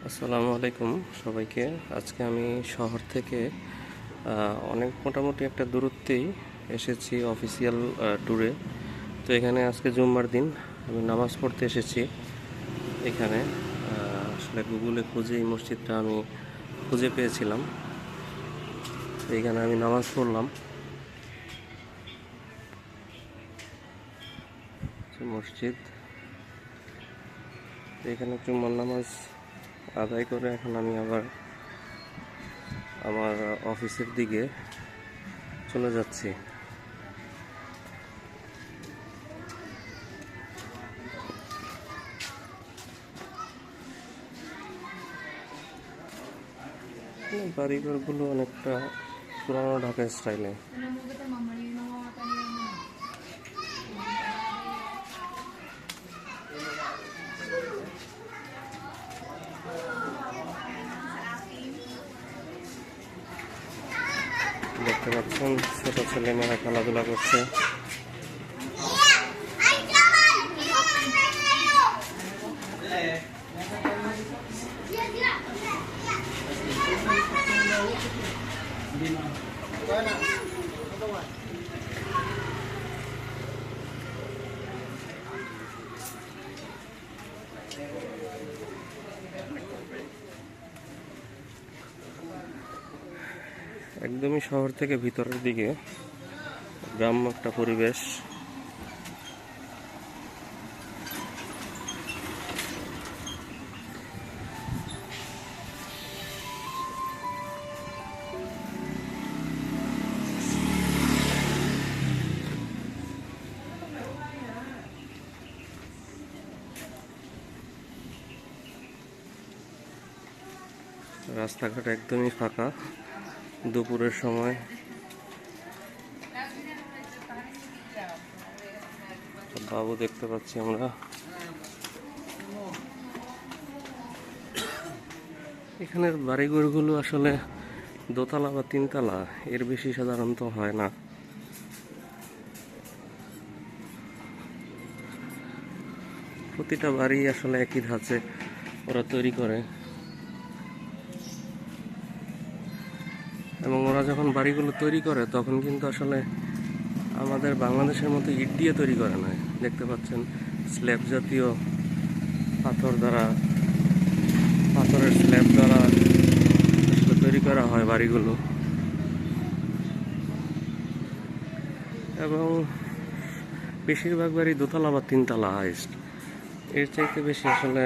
আসসালামু আলাইকুম সবাইকে। আজকে আমি শহর থেকে অনেক মোটামুটি একটা দূরত্বেই এসেছি অফিসিয়াল ট্যুরে। তো এখানে আজকে জুম্মার দিন, আমি নামাজ পড়তে এসেছি এখানে। আসলে গুগলে খুঁজে এই মসজিদটা আমি খুঁজে পেয়েছিলাম, তো এখানে আমি নামাজ পড়লাম। মসজিদ, এখানে জুম্মার নামাজ আদায় করে এখন আমি আবার আমার অফিসের দিকে চলে যাচ্ছি। বাড়িঘরগুলো অনেকটা পুরানো ঢাকা স্টাইলে। দেখতে পাচ্ছেন ছোট ছেলেমেয়েরা খেলাধুলা করছে। একদমই শহর থেকে ভিতরের দিকে গ্রাম্য একটা পরিবেশ। রাস্তাঘাট একদমই ফাঁকা দুপুরের সময়। বাবু দেখতে পাচ্ছি আমরা। এখানের বাড়িঘরগুলো আসলে দোতলা বা তিনতলা, এর বেশি সাধারণত হয় না। প্রতিটা বাড়ি আসলে একই ধাঁচে ওরা তৈরি করে, এবং ওরা যখন বাড়িগুলো তৈরি করে তখন কিন্তু আসলে আমাদের বাংলাদেশের মতো ইট দিয়ে তৈরি করে না। দেখতে পাচ্ছেন স্ল্যাব জাতীয় পাথরের স্ল্যাব দ্বারা আসলে তৈরি করা হয় বাড়িগুলো, এবং বেশিরভাগ বাড়ি দোতলা বা তিনতলা হাইস্ট। এর চাইতে বেশি আসলে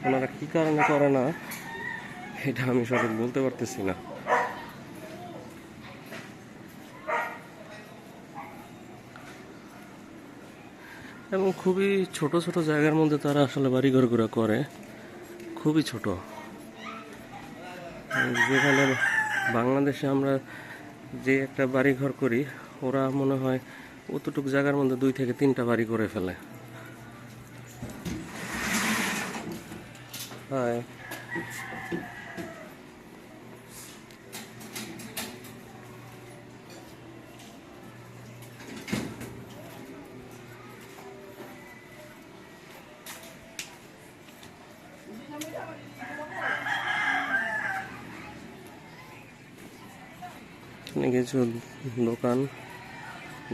ওনারা কী কারণে করে না এটা আমি সঠিক বলতে পারতেছি না। এবং খুবই ছোট ছোট জায়গার মধ্যে তারা আসলে বাড়িঘরগুলো করে, খুবই ছোট। যেখানে বাংলাদেশে আমরা যে একটা বাড়িঘর করি, ওরা মনে হয় অতটুকু জায়গার মধ্যে 2 থেকে 3টা বাড়ি করে ফেলে। হাই, এখানে কিছু দোকান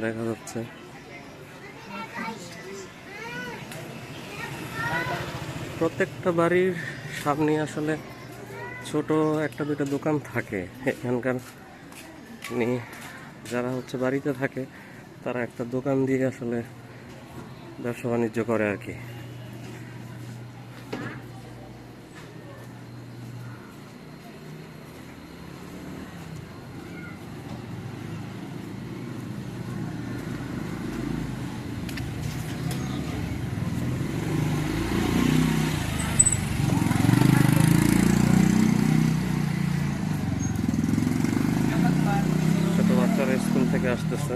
দেখা যাচ্ছে। প্রত্যেকটা বাড়ির সামনে আসলে ছোট একটা দুটো দোকান থাকে। এখানকার যারা বাড়িতে থাকে তারা একটা দোকান দিয়ে আসলে ব্যবসা বাণিজ্য করে আর কি। ছোট বাচ্চারা স্কুল থেকে আসতেছে।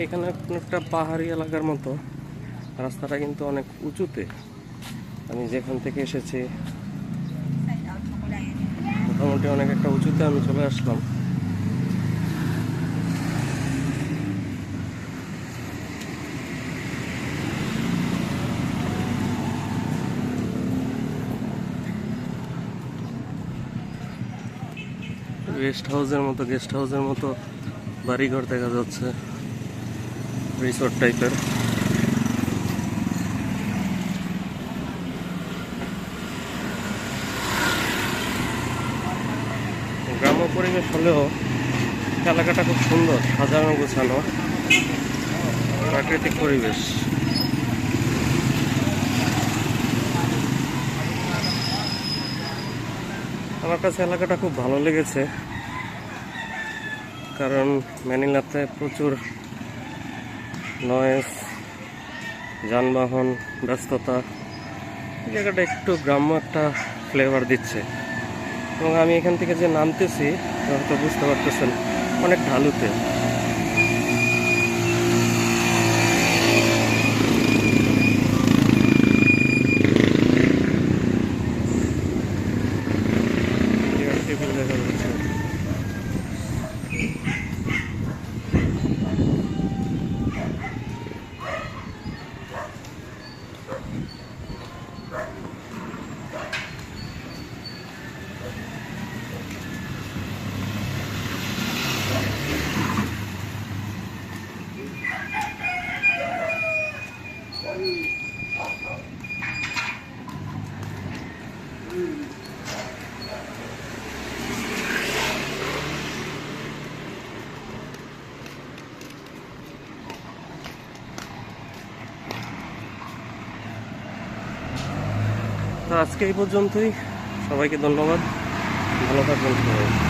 এখানে একটা পাহাড়ি এলাকার মতো, রাস্তাটা কিন্তু অনেক উঁচুতে। আমি যেখান থেকে এসেছি মোটামুটি অনেক একটা উঁচুতে আমি চলে আসলাম। গেস্ট হাউসের মতো বাড়িঘর দেখা যাচ্ছে, রিসোর্ট টাইপের। গ্রাম্য পরিবেশ হলেও এলাকাটা খুব সুন্দর, সাজানো গোছানো, প্রাকৃতিক পরিবেশ। আমার কাছে এলাকাটা খুব ভালো লেগেছে, কারণ ম্যানিলাতে প্রচুর নয়েজ, যানবাহন, ব্যস্ততা। এই জায়গাটা একটু গ্রাম্য একটা ফ্লেভার দিচ্ছে। এবং আমি এখান থেকে যে নামতেছি হয়তো বুঝতে পারতেছেন, অনেক ঢালুতে। দেখা যাচ্ছে। তো আজকে এই পর্যন্তই। সবাইকে ধন্যবাদ, ভালো থাকবেন সবাই।